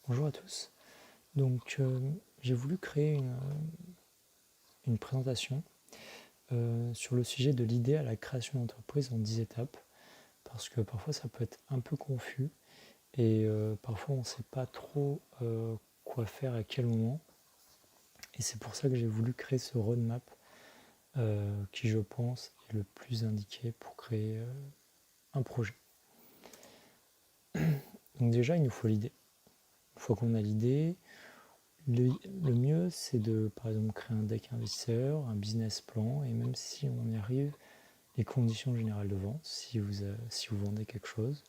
Bonjour à tous. Donc, j'ai voulu créer une présentation sur le sujet de l'idée à la création d'entreprise en 10 étapes, parce que parfois ça peut être un peu confus et parfois on ne sait pas trop quoi faire à quel moment. Et c'est pour ça que j'ai voulu créer ce roadmap qui, je pense, est le plus indiqué pour créer un projet. Donc déjà, il nous faut l'idée. Une fois qu'on a l'idée, le mieux, c'est de, par exemple, créer un deck investisseur, un business plan, et même si on y arrive, les conditions générales de vente, si vous vendez quelque chose.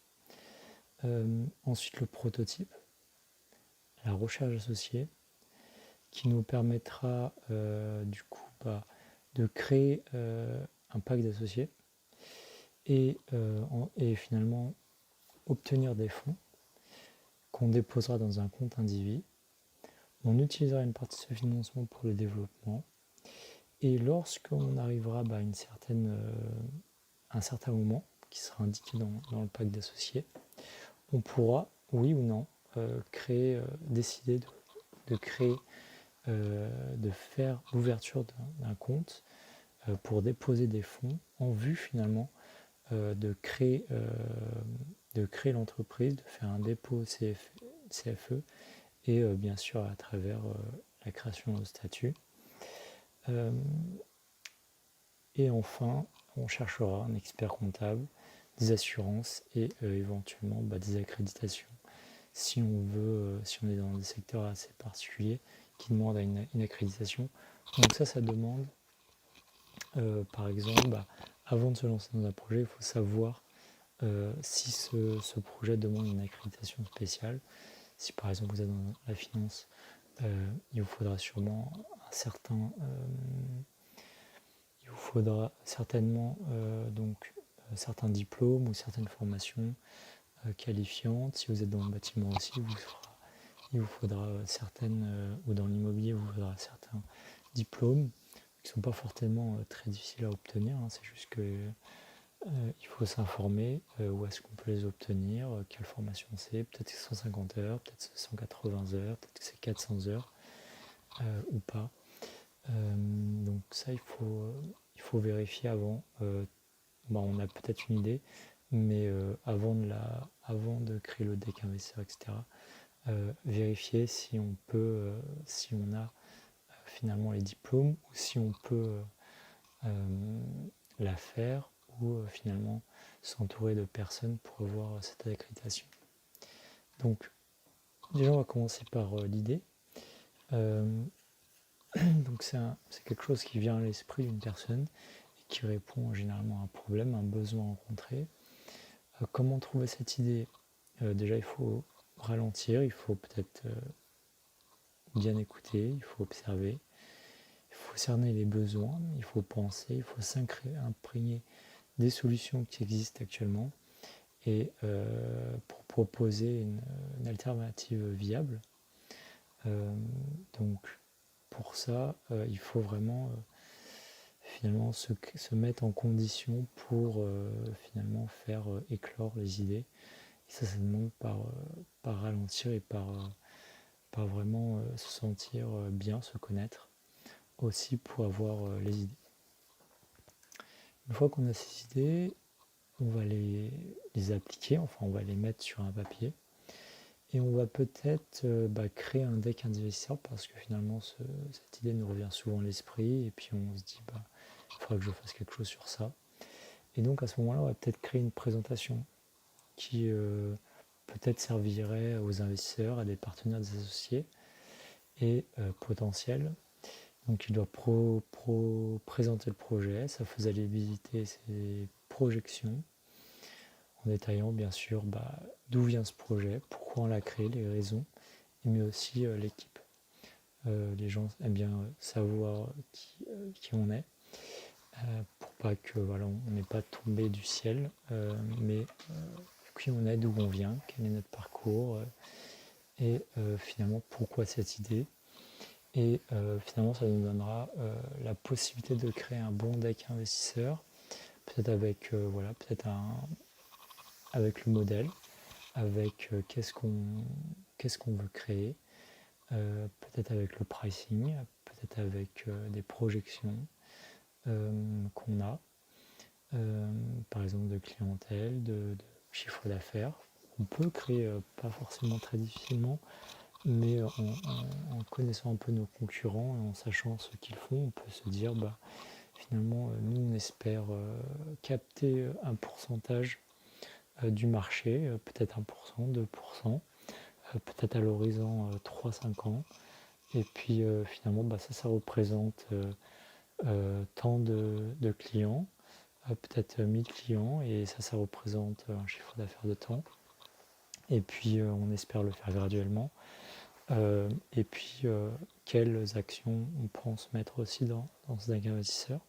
Ensuite, le prototype, la recherche associée, qui nous permettra du coup de créer un pack d'associés et finalement obtenir des fonds qu'on déposera dans un compte individu. On utilisera une partie de ce financement pour le développement. Et lorsqu'on arrivera à un certain moment, qui sera indiqué dans le pack d'associés, on pourra, oui ou non, décider de créer, de faire l'ouverture d'un compte pour déposer des fonds en vue finalement de créer l'entreprise, de faire un dépôt CFE et bien sûr à travers la création de statut. Et enfin, on cherchera un expert comptable, des assurances et éventuellement des accréditations. Si on est dans des secteurs assez particuliers qui demandent une accréditation. Donc ça demande, par exemple, avant de se lancer dans un projet, il faut savoir si ce projet demande une accréditation spéciale. Si par exemple vous êtes dans la finance, il vous faudra sûrement il vous faudra certainement certains diplômes ou certaines formations qualifiantes. Si vous êtes dans le bâtiment aussi, il vous faudra ou dans l'immobilier, il vous faudra certains diplômes qui ne sont pas forcément très difficiles à obtenir. C'est juste que il faut s'informer où est-ce qu'on peut les obtenir, quelle formation c'est, peut-être que c'est 150 heures, peut-être que c'est 180 heures, peut-être que c'est 400 heures ou pas. Donc ça, il faut vérifier avant. On a peut-être une idée, mais avant de créer le deck investisseur, etc., vérifier si on a finalement les diplômes ou si on peut la faire ou finalement s'entourer de personnes pour avoir cette accréditation. Donc déjà on va commencer par l'idée. Donc c'est quelque chose qui vient à l'esprit d'une personne et qui répond généralement à un problème, à un besoin rencontré. Comment trouver cette idée? Déjà il faut ralentir, il faut peut-être bien écouter, il faut observer, il faut cerner les besoins, il faut penser, il faut s'imprégner des solutions qui existent actuellement et pour proposer une alternative viable. Donc pour ça, il faut vraiment finalement se mettre en condition pour finalement faire éclore les idées. Et ça demande par ralentir et par vraiment se sentir bien, se connaître, aussi pour avoir les idées. Une fois qu'on a ces idées, on va les appliquer, enfin on va les mettre sur un papier. Et on va peut-être créer un deck investisseur parce que finalement cette idée nous revient souvent à l'esprit et puis on se dit il faudra que je fasse quelque chose sur ça. Et donc à ce moment-là, on va peut-être créer une présentation qui peut-être servirait aux investisseurs, à des partenaires, des associés et potentiels. Donc il doit présenter le projet, sa faisabilité, ses projections, en détaillant bien sûr d'où vient ce projet, pourquoi on l'a créé, les raisons, mais aussi l'équipe. Les gens aiment bien savoir qui on est, pour pas que on n'est pas tombé du ciel, mais qui on est, d'où on vient, quel est notre parcours, et finalement pourquoi cette idée. Et finalement ça nous donnera la possibilité de créer un bon deck investisseur, peut-être avec avec le modèle, avec qu'est-ce qu'est-ce qu'on veut créer, peut-être avec le pricing, peut-être avec des projections qu'on a, par exemple de clientèle, de chiffre d'affaires. On peut créer, pas forcément très difficilement, mais en connaissant un peu nos concurrents et en sachant ce qu'ils font, on peut se dire, finalement, nous, on espère capter un pourcentage du marché, peut-être 1%, 2%, peut-être à l'horizon 3-5 ans. Et puis finalement, ça représente tant de clients, peut-être 1000 clients, et ça représente un chiffre d'affaires de temps. Et puis on espère le faire graduellement. Et puis quelles actions on pense mettre aussi dans ce deck investisseur.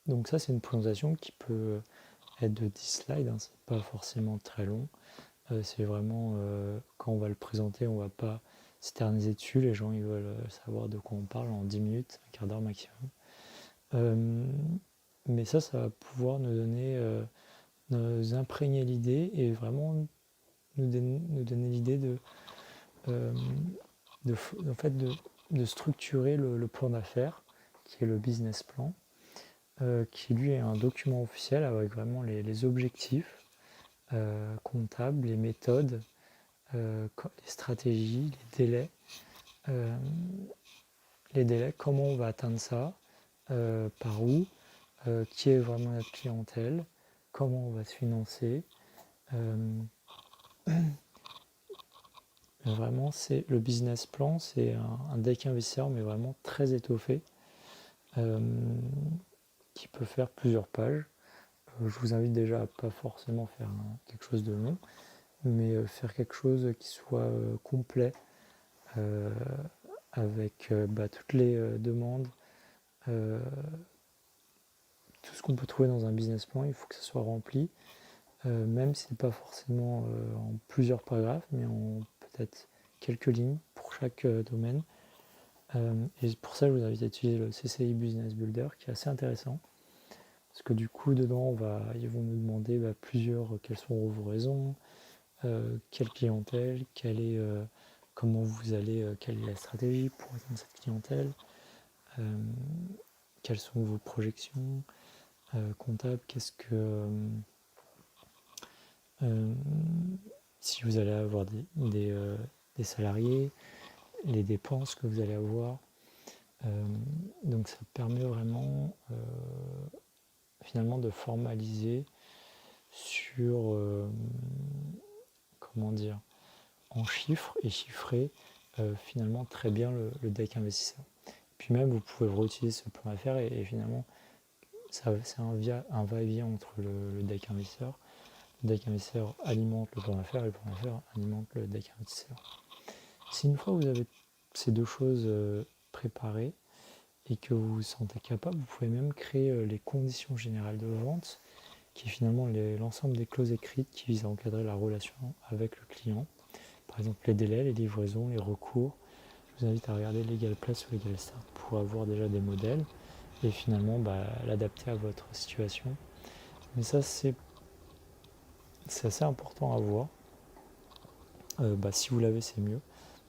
Donc ça, c'est une présentation qui peut être de 10 slides, hein, c'est pas forcément très long. C'est vraiment, quand on va le présenter, on va pas s'éterniser dessus, les gens ils veulent savoir de quoi on parle en 10 minutes, un quart d'heure maximum. Mais ça va pouvoir nous donner, nous imprégner l'idée et vraiment nous donner l'idée en fait de structurer le plan d'affaires, qui est le business plan, qui lui est un document officiel avec vraiment les objectifs comptables, les méthodes, les stratégies, les délais, comment on va atteindre ça, par où, qui est vraiment notre clientèle, comment on va se financer. Vraiment, c'est le business plan, c'est un deck investisseur, mais vraiment très étoffé, qui peut faire plusieurs pages. Je vous invite déjà à pas forcément faire quelque chose de long, mais faire quelque chose qui soit complet, avec toutes les demandes, tout ce qu'on peut trouver dans un business plan, il faut que ça soit rempli, même si c'est pas forcément en plusieurs paragraphes, mais en peut-être quelques lignes pour chaque domaine. Et pour ça, je vous invite à utiliser le CCI Business Builder, qui est assez intéressant, parce que du coup, dedans, ils vont nous demander quelles sont vos raisons, quelle clientèle, comment vous allez, quelle est la stratégie pour atteindre cette clientèle, quelles sont vos projections comptables, si vous allez avoir des salariés, les dépenses que vous allez avoir. Donc ça permet vraiment finalement de formaliser sur, comment dire, en chiffres et chiffrer finalement très bien le deck investisseur. Puis même vous pouvez réutiliser ce plan d'affaires et finalement c'est un va-et-vient entre le deck investisseur. Le deck investisseur alimente le plan d'affaires et le plan d'affaires alimente le deck investisseur. Si une fois vous avez ces deux choses préparées et que vous vous sentez capable, vous pouvez même créer les conditions générales de vente, qui est finalement l'ensemble des clauses écrites qui visent à encadrer la relation avec le client. Par exemple les délais, les livraisons, les recours. Je vous invite à regarder Legal Place ou Legal Start pour avoir déjà des modèles et finalement l'adapter à votre situation. Mais ça c'est assez important à voir. Si vous l'avez, c'est mieux,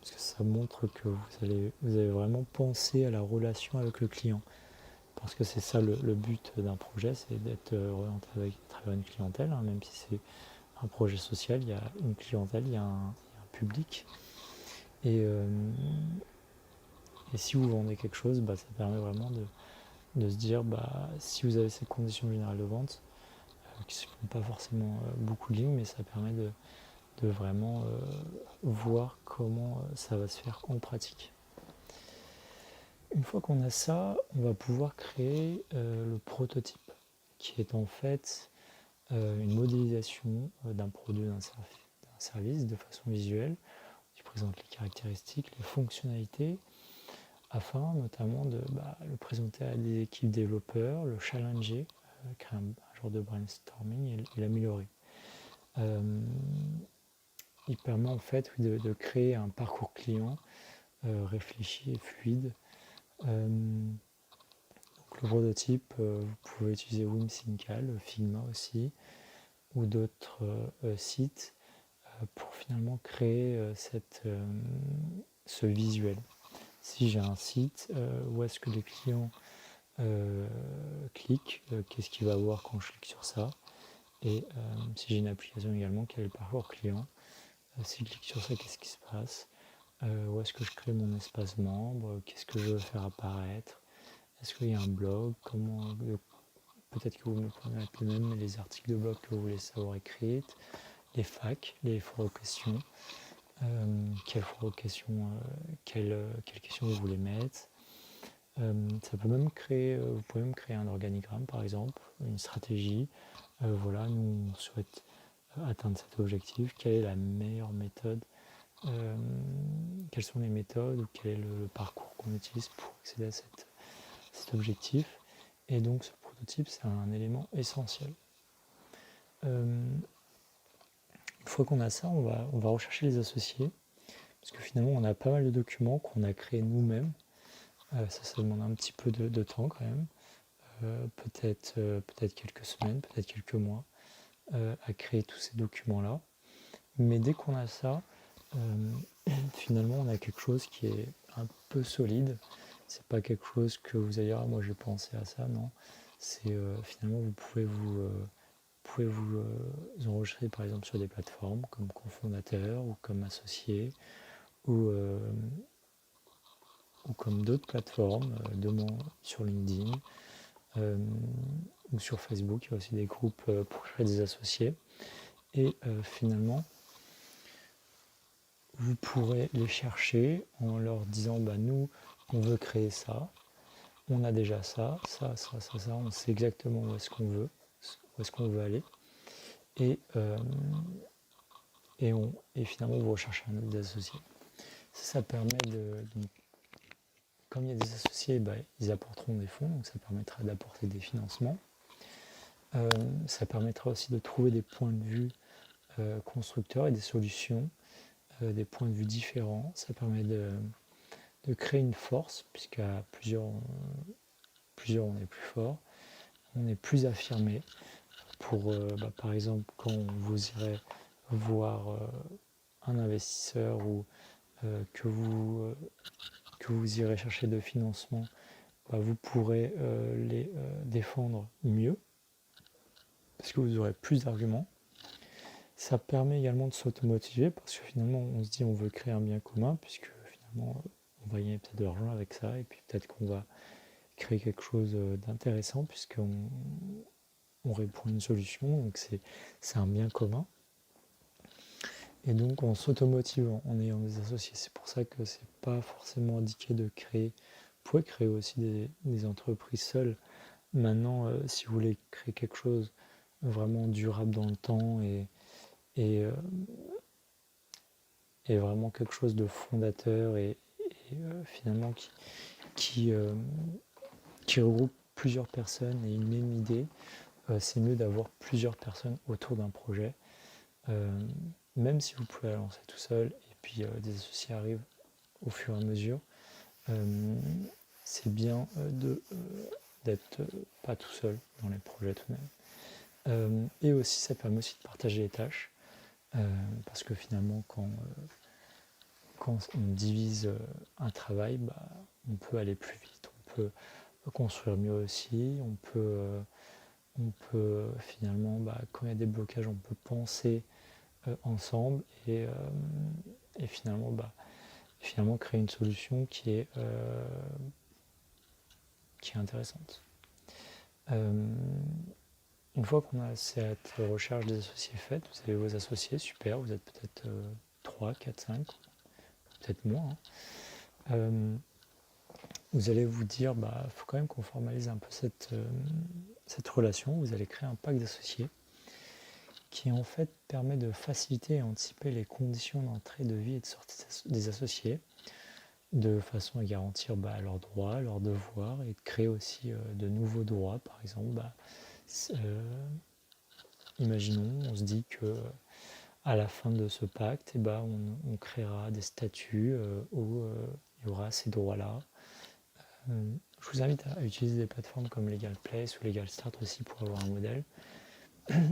parce que ça montre que vous avez vraiment pensé à la relation avec le client. Parce que c'est ça le but d'un projet, c'est d'être orienté à travers une clientèle, hein, même si c'est un projet social, il y a une clientèle, il y a un public. Et si vous vendez quelque chose, ça permet vraiment de se dire, si vous avez ces conditions générales de vente, qui ne font pas forcément beaucoup de lignes, mais ça permet de vraiment voir comment ça va se faire en pratique. Une fois qu'on a ça, on va pouvoir créer le prototype, qui est en fait une modélisation d'un produit, d'un service de façon visuelle, qui présente les caractéristiques, les fonctionnalités, afin notamment de le présenter à des équipes développeurs, le challenger, créer un genre de brainstorming et l'améliorer. Il permet en fait de créer un parcours client réfléchi et fluide. Donc le prototype, vous pouvez utiliser Whimsical, Figma aussi, ou d'autres sites pour finalement créer ce visuel. Si j'ai un site, où est-ce que les clients cliquent, qu'est-ce qu'il va voir quand je clique sur ça, et si j'ai une application également, quel est le parcours client, si je clique sur ça, qu'est-ce qui se passe, où est-ce que je crée mon espace membre, qu'est-ce que je veux faire apparaître, est-ce qu'il y a un blog, peut-être que vous me pouvez mettre les articles de blog que vous voulez savoir écrire, les FAQ, les forums questions, quelles questions vous voulez mettre. Ça peut même vous pouvez même créer un organigramme par exemple, une stratégie. Voilà, nous on souhaite atteindre cet objectif. Quelle est la meilleure méthode, quelles sont les méthodes, ou quel est le parcours qu'on utilise pour accéder à cet objectif. Et donc ce prototype, c'est un élément essentiel. Une fois qu'on a ça, on va rechercher les associés, parce que finalement on a pas mal de documents qu'on a créés nous-mêmes. Ça demande un petit peu de temps quand même, peut-être quelques semaines, peut-être quelques mois, à créer tous ces documents-là. Mais dès qu'on a ça, finalement on a quelque chose qui est un peu solide. C'est pas quelque chose que vous allez dire, ah, moi j'ai pensé à ça, non. C'est finalement vous pouvez vous enregistrer par exemple sur des plateformes comme cofondateur ou comme associé, ou comme d'autres plateformes, sur LinkedIn ou sur Facebook. Il y a aussi des groupes pour créer des associés. Et finalement, vous pourrez les chercher en leur disant, nous, on veut créer ça, on a déjà ça, on sait exactement où est-ce qu'on veut aller. Et finalement, vous recherchez un autre associé. Ça permet comme il y a des associés, ils apporteront des fonds, donc ça permettra d'apporter des financements. Ça permettra aussi de trouver des points de vue constructeurs et des solutions, des points de vue différents. Ça permet de créer une force, puisqu'à plusieurs on est plus fort, on est plus affirmé. Pour, par exemple, quand vous irez voir un investisseur, ou que vous irez chercher de financement, vous pourrez les défendre mieux, parce que vous aurez plus d'arguments. Ça permet également de s'automotiver, parce que finalement on se dit on veut créer un bien commun, puisque finalement on va gagner peut-être de l'argent avec ça, et puis peut-être qu'on va créer quelque chose d'intéressant, puisqu'on répond à une solution, donc c'est un bien commun. Et donc on s'automotive en ayant des associés. C'est pour ça que c'est pas forcément indiqué de créer. Vous pouvez créer aussi des entreprises seules. Maintenant, si vous voulez créer quelque chose vraiment durable dans le temps, et vraiment quelque chose de fondateur, et finalement qui regroupe plusieurs personnes et une même idée, c'est mieux d'avoir plusieurs personnes autour d'un projet, même si vous pouvez la lancer tout seul, et puis des associés arrivent au fur et à mesure. C'est bien d'être pas tout seul dans les projets tout de même. Et aussi ça permet aussi de partager les tâches, parce que finalement quand on divise un travail, on peut aller plus vite, on peut construire mieux aussi, on peut finalement, quand il y a des blocages, on peut penser ensemble, et finalement créer une solution qui est intéressante. Une fois qu'on a cette recherche des associés faite, vous avez vos associés, super, vous êtes peut-être 3, 4, 5, peut-être moins. Vous allez vous dire, faut quand même qu'on formalise un peu cette relation. Vous allez créer un pacte d'associés qui en fait permet de faciliter et anticiper les conditions d'entrée, de vie et de sortie des associés, de façon à garantir leurs droits, leurs devoirs, et de créer aussi de nouveaux droits. Par exemple, imaginons, on se dit que à la fin de ce pacte, on créera des statuts où il y aura ces droits-là. Je vous invite à utiliser des plateformes comme LegalPlace ou LegalStart aussi pour avoir un modèle.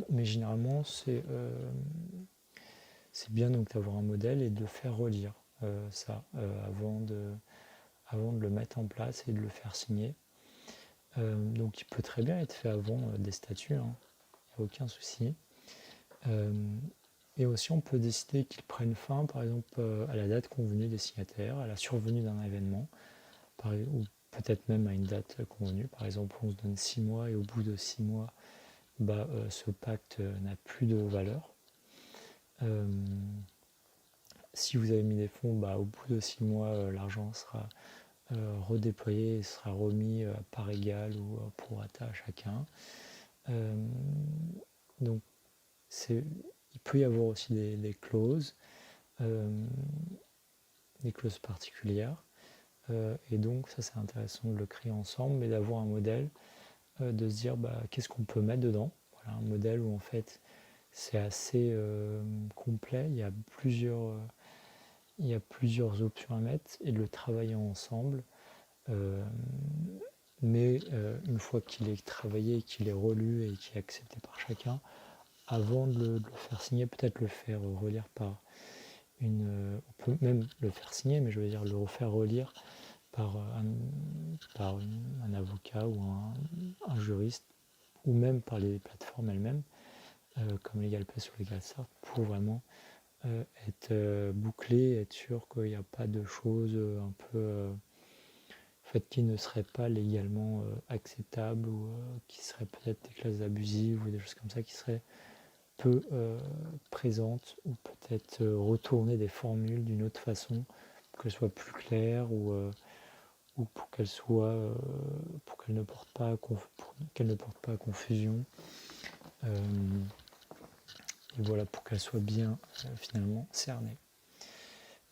Mais généralement, c'est bien donc d'avoir un modèle et de le faire relire ça avant de le mettre en place et de le faire signer. Donc il peut très bien être fait avant des statuts, hein, il n'y a aucun souci. Et aussi on peut décider qu'ils prennent fin par exemple à la date convenue des signataires, à la survenue d'un événement, ou peut-être même à une date convenue. Par exemple on se donne 6 mois et au bout de 6 mois ce pacte n'a plus de valeur. Si vous avez mis des fonds, au bout de 6 mois l'argent sera redéployé et sera remis à part égale ou pro rata à chacun. Donc il peut y avoir aussi des clauses particulières, et donc ça c'est intéressant de le créer ensemble, mais d'avoir un modèle, de se dire qu'est-ce qu'on peut mettre dedans. Voilà, un modèle où en fait c'est assez complet, il y a plusieurs options à mettre et de le travailler ensemble. Mais une fois qu'il est travaillé, qu'il est relu et qu'il est accepté par chacun, avant de le faire signer, peut-être le faire relire par on peut même le faire signer, mais je veux dire le refaire relire par un avocat ou un juriste, ou même par les plateformes elles-mêmes, comme LegalPlus ou LegalStart, pour vraiment être bouclé, être sûr qu'il n'y a pas de choses un peu qui ne seraient pas légalement acceptables, ou qui seraient peut-être des clauses abusives ou des choses comme ça qui seraient peu présentes, ou peut-être retourner des formules d'une autre façon pour qu'elles soient plus claires, ou pour qu'elles ne portent pas à confusion, et voilà, pour qu'elles soient bien finalement cernées.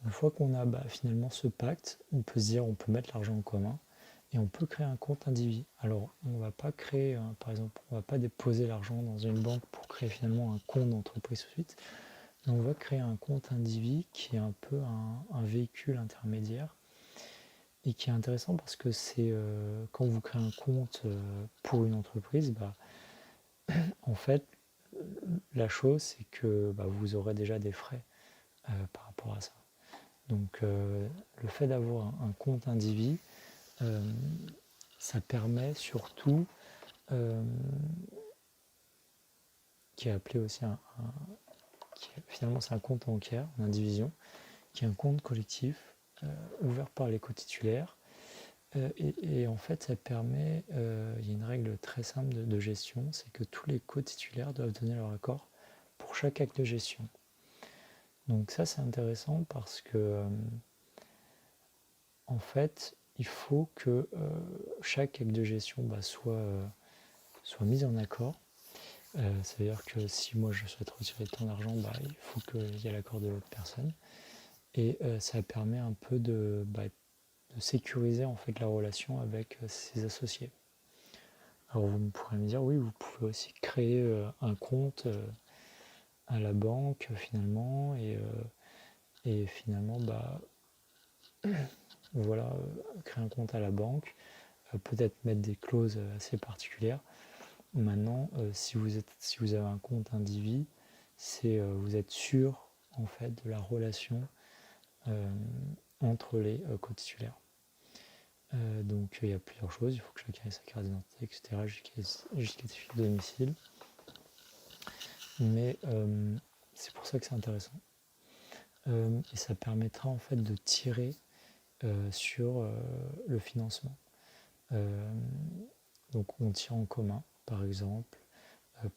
Une fois qu'on a finalement ce pacte, on peut se dire, on peut mettre l'argent en commun et on peut créer un compte individu. Alors, on ne va pas créer, par exemple, on ne va pas déposer l'argent dans une banque pour créer finalement un compte d'entreprise tout de suite, mais on va créer un compte individu qui est un peu un véhicule intermédiaire et qui est intéressant parce que c'est quand vous créez un compte pour une entreprise, en fait, la chose c'est que vous aurez déjà des frais par rapport à ça. Donc le fait d'avoir un compte individu, ça permet surtout, qui est appelé aussi finalement c'est un compte bancaire, en indivision, qui est un compte collectif ouvert par les cotitulaires. Et en fait ça permet, il y a une règle très simple de gestion, c'est que tous les cotitulaires doivent donner leur accord pour chaque acte de gestion. Donc ça c'est intéressant parce que en fait il faut que chaque acte de gestion soit mis en accord. C'est-à-dire que si moi je souhaite retirer tant d'argent, il faut qu'il y ait l'accord de l'autre personne. Et ça permet un peu de sécuriser en fait la relation avec ses associés. Alors vous pourrez me dire, oui, vous pouvez aussi créer un compte à la banque finalement, et finalement voilà, créer un compte à la banque, peut-être mettre des clauses assez particulières. Maintenant, si vous avez un compte individu, vous êtes sûr en fait de la relation entre les cotitulaires. Donc il y a plusieurs choses, il faut que chacun ait sa carte d'identité, etc., jusqu'à ses fiches de domicile. Mais c'est pour ça que c'est intéressant. Et ça permettra en fait de tirer sur le financement. Donc on tire en commun, par exemple,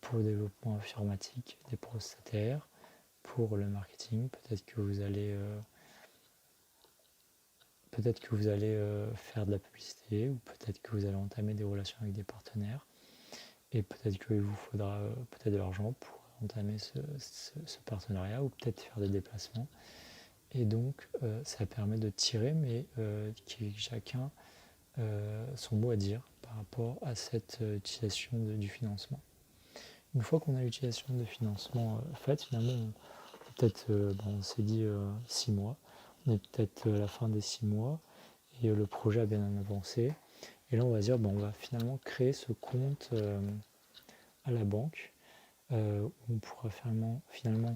pour le développement informatique des prestataires, pour le marketing, peut-être que vous allez faire de la publicité, ou peut-être que vous allez entamer des relations avec des partenaires, et peut-être qu'il vous faudra peut-être de l'argent pour entamer ce partenariat, ou peut-être faire des déplacements. Et donc ça permet de tirer, mais qu'il y ait chacun son mot à dire par rapport à cette utilisation du financement. Une fois qu'on a l'utilisation de financement faite, finalement, on s'est dit 6 mois, on est peut-être à la fin des 6 mois, et le projet a bien avancé. Et là, on va dire, on va finalement créer ce compte à la banque, où on pourra finalement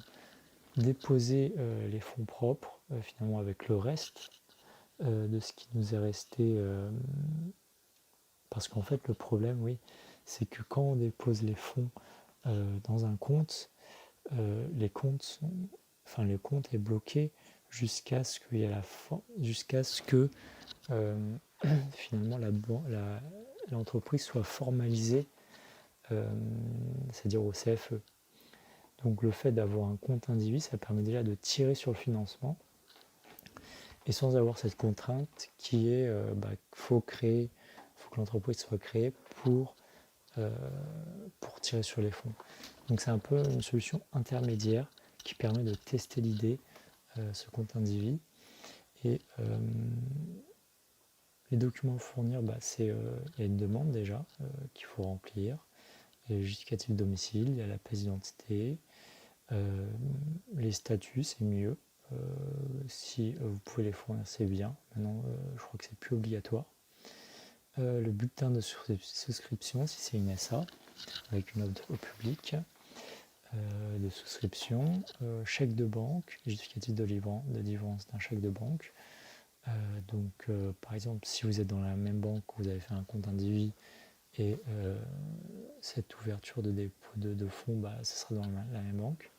déposer les fonds propres finalement avec le reste de ce qui nous est resté. Parce qu'en fait, le problème, oui, c'est que quand on dépose les fonds dans un compte, les comptes sont, enfin, le compte est bloqué jusqu'à ce qu'il y ait jusqu'à ce que finalement l'entreprise soit formalisée, c'est-à-dire au CFE. Donc le fait d'avoir un compte individu, ça permet déjà de tirer sur le financement et sans avoir cette contrainte qui est faut que l'entreprise soit créée euh, pour tirer sur les fonds. Donc c'est un peu une solution intermédiaire qui permet de tester l'idée, ce compte individu. Et les documents à fournir, il y a une demande déjà qu'il faut remplir. Il y a le justificatif de domicile, il y a la pièce d'identité, les statuts, c'est mieux. Si vous pouvez les fournir, c'est bien. Maintenant, je crois que c'est plus obligatoire. Le bulletin de souscription, si c'est une SA, avec une offre au public, de souscription, chèque de banque, justificatif de délivrance d'un chèque de banque. Par exemple, si vous êtes dans la même banque, vous avez fait un compte individu et cette ouverture de dépôt de fonds, ce sera dans la même banque.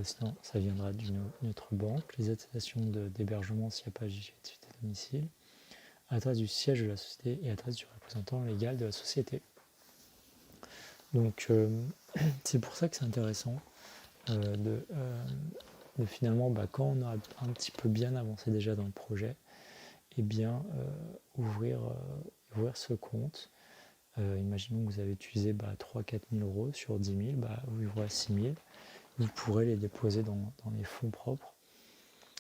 Sinon, ça viendra d'une autre banque. Les attestations d'hébergement s'il n'y a pas de justificatif de domicile. Adresse du siège de la société et adresse du représentant légal de la société. Donc, c'est pour ça que c'est intéressant de finalement, quand on a un petit peu bien avancé déjà dans le projet, et bien ouvrir ce compte. Imaginons que vous avez utilisé 3-4 000 euros sur 10 000, vous ouvrez à 6 000, vous pourrez les déposer dans les fonds propres.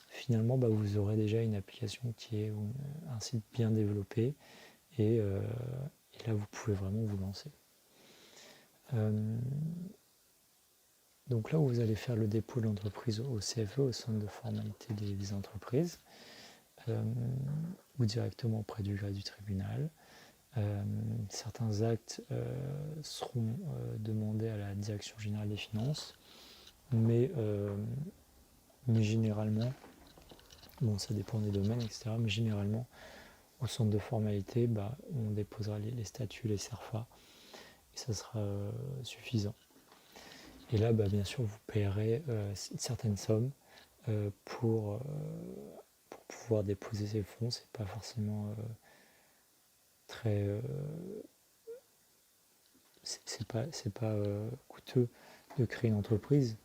Finalement, vous aurez déjà une application qui est un site bien développé et là, vous pouvez vraiment vous lancer. Donc là où vous allez faire le dépôt de l'entreprise au CFE, au centre de formalité des entreprises, ou directement auprès du greffe du tribunal. Certains actes seront demandés à la direction générale des finances, mais généralement, ça dépend des domaines, etc., mais généralement, au centre de formalité, on déposera les statuts, les CERFA, et ça sera suffisant. Et là, bien sûr, vous payerez une certaine somme pour pouvoir déposer ces fonds. C'est pas forcément très... c'est pas coûteux de créer une entreprise.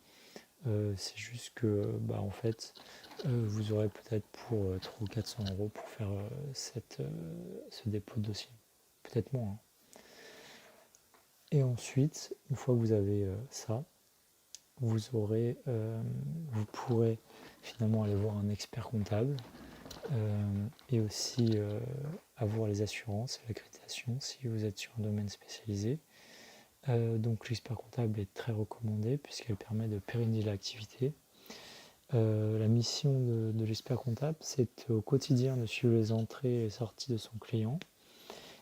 C'est juste que, en fait, vous aurez peut-être pour 300 ou 400 euros pour faire ce dépôt de dossier. Peut-être moins. Hein. Et ensuite, une fois que vous avez ça, vous pourrez finalement aller voir un expert comptable et aussi avoir les assurances et l'accréditation si vous êtes sur un domaine spécialisé. Donc l'expert comptable est très recommandé puisqu'elle permet de pérenniser l'activité. La mission de l'expert comptable, c'est au quotidien de suivre les entrées et sorties de son client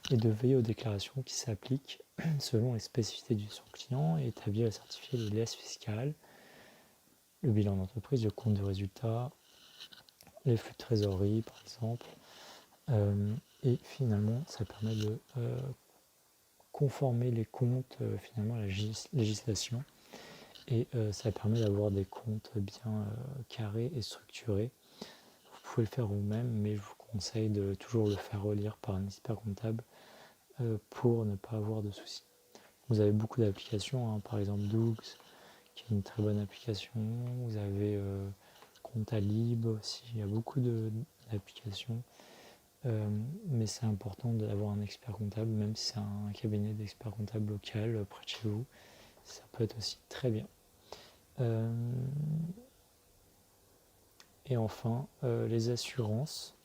et de veiller aux déclarations qui s'appliquent selon les spécificités de son client et établir et certifier les liasses fiscales, le bilan d'entreprise, le compte de résultat, les flux de trésorerie par exemple. Et finalement, ça permet de conformer les comptes finalement à la législation et ça permet d'avoir des comptes bien carrés et structurés. Vous pouvez le faire vous-même, mais je vous conseille de toujours le faire relire par un expert comptable pour ne pas avoir de soucis. Vous avez beaucoup d'applications, par exemple Dougs, qui est une très bonne application. Vous avez Comptalib aussi, il y a beaucoup d'applications. Mais c'est important d'avoir un expert comptable, même si c'est un cabinet d'expert comptable local près de chez vous. Ça peut être aussi très bien. Et enfin, les assurances.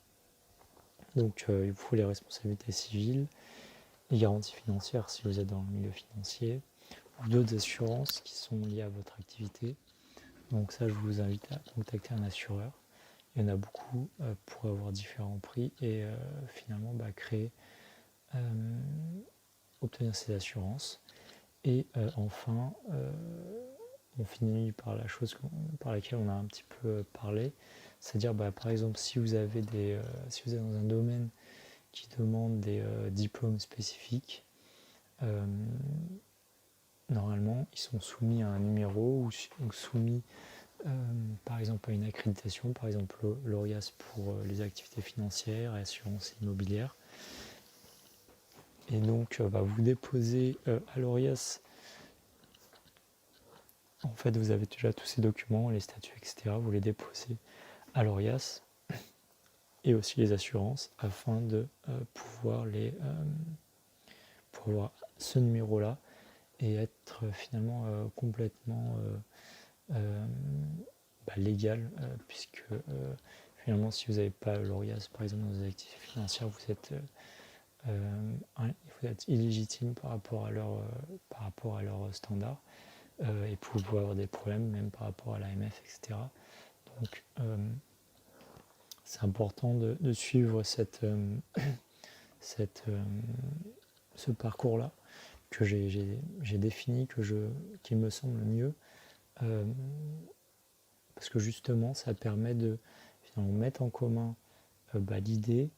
Donc, il vous faut les responsabilités civiles, les garanties financières si vous êtes dans le milieu financier, ou d'autres assurances qui sont liées à votre activité. Donc ça, je vous invite à contacter un assureur. Il y en a beaucoup pour avoir différents prix et finalement obtenir ces assurances. Et enfin, on finit par la chose par laquelle on a un petit peu parlé, c'est-à-dire par exemple si vous êtes dans un domaine qui demande des diplômes spécifiques, normalement ils sont soumis à un numéro ou soumis par exemple à une accréditation, par exemple l'ORIAS pour les activités financières et assurances immobilières. Et donc vous déposez à l'ORIAS, en fait vous avez déjà tous ces documents, les statuts, etc. Vous les déposez à l'ORIAS et aussi les assurances afin de pouvoir ce numéro-là et être finalement complètement légal, puisque finalement si vous n'avez pas l'ORIAS par exemple dans les activités financières, vous êtes illégitime par rapport à leurs standards, et vous pouvez avoir des problèmes même par rapport à l'AMF, etc. Donc c'est important de suivre ce parcours-là que j'ai défini, qui me semble mieux, parce que justement ça permet de finalement mettre en commun l'idée,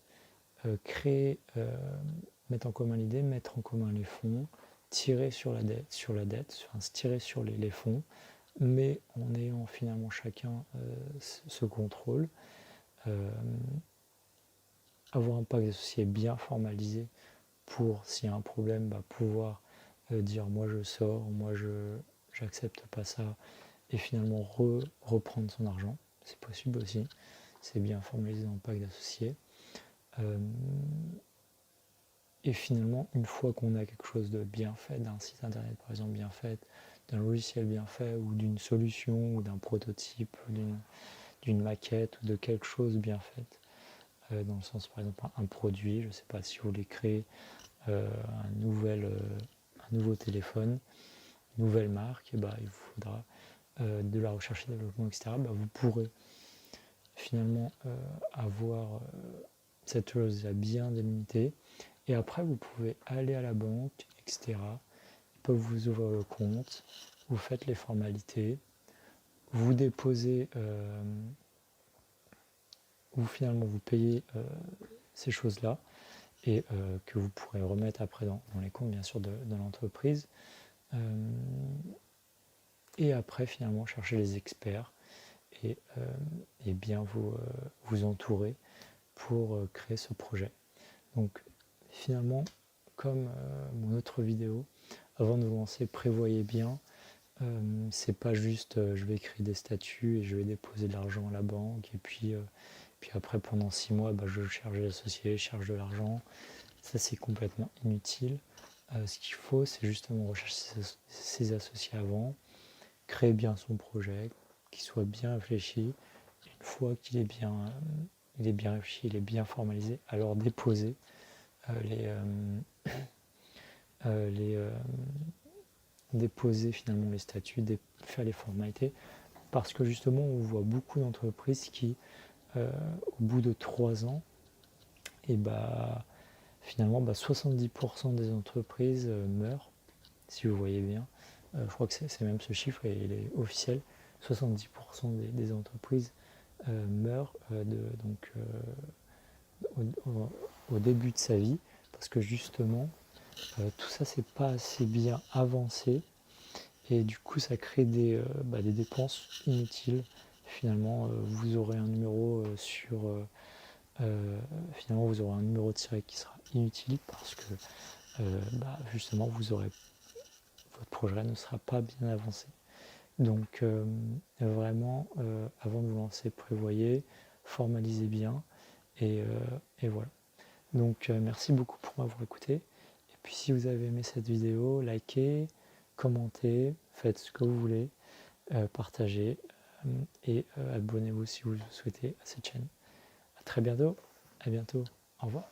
mettre en commun l'idée, mettre en commun les fonds, tirer sur la dette, tirer sur les fonds, mais en ayant finalement chacun ce contrôle, avoir un pacte d'associés bien formalisé pour, s'il y a un problème, pouvoir dire moi je sors, moi j'accepte pas ça, et finalement reprendre son argent. C'est possible aussi, c'est bien formalisé dans le pacte d'associés. Et finalement, une fois qu'on a quelque chose de bien fait, d'un site internet par exemple bien fait, d'un logiciel bien fait, ou d'une solution, ou d'un prototype, ou d'une maquette, ou de quelque chose bien fait, dans le sens par exemple un produit, je ne sais pas si vous voulez créer un nouveau téléphone, une nouvelle marque, il vous faudra de la recherche et développement, etc. Vous pourrez finalement avoir cette chose bien délimitée, et après vous pouvez aller à la banque, etc. Ils peuvent vous ouvrir le compte, vous faites les formalités, vous déposez, ou finalement vous payez ces choses-là, et que vous pourrez remettre après dans les comptes bien sûr de l'entreprise, et après finalement chercher les experts et bien vous entourer pour créer ce projet. Donc finalement, comme mon autre vidéo, avant de vous lancer, prévoyez bien. C'est pas juste je vais créer des statuts et je vais déposer de l'argent à la banque, et puis après pendant 6 mois je charge les associés, je charge de l'argent. Ça c'est complètement inutile. Ce qu'il faut, c'est justement rechercher ses associés avant, créer bien son projet, qu'il soit bien réfléchi. Une fois qu'il est bien réfléchi, il est bien formalisé, alors déposer déposer finalement les statuts, faire les formalités, parce que justement on voit beaucoup d'entreprises qui au bout de 3 ans, et finalement 70% des entreprises meurent, si vous voyez bien. Je crois que c'est même ce chiffre, et il est officiel. 70% des entreprises meurent au début de sa vie, parce que justement tout ça c'est pas assez bien avancé, et du coup ça crée des dépenses inutiles. Finalement vous aurez un numéro finalement vous aurez un numéro de série qui sera inutile, parce que justement votre projet ne sera pas bien avancé. Donc vraiment avant de vous lancer, prévoyez, formalisez bien, et voilà. Donc merci beaucoup pour m'avoir écouté, et puis si vous avez aimé cette vidéo, likez, commentez, faites ce que vous voulez, partagez, et abonnez-vous si vous le souhaitez à cette chaîne. À très bientôt, au revoir.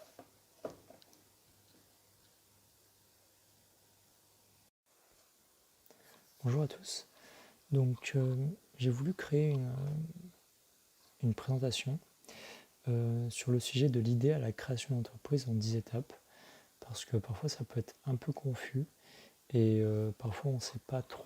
Bonjour à tous. Donc j'ai voulu créer une présentation sur le sujet de l'idée à la création d'entreprise en 10 étapes, parce que parfois ça peut être un peu confus, et parfois on ne sait pas trop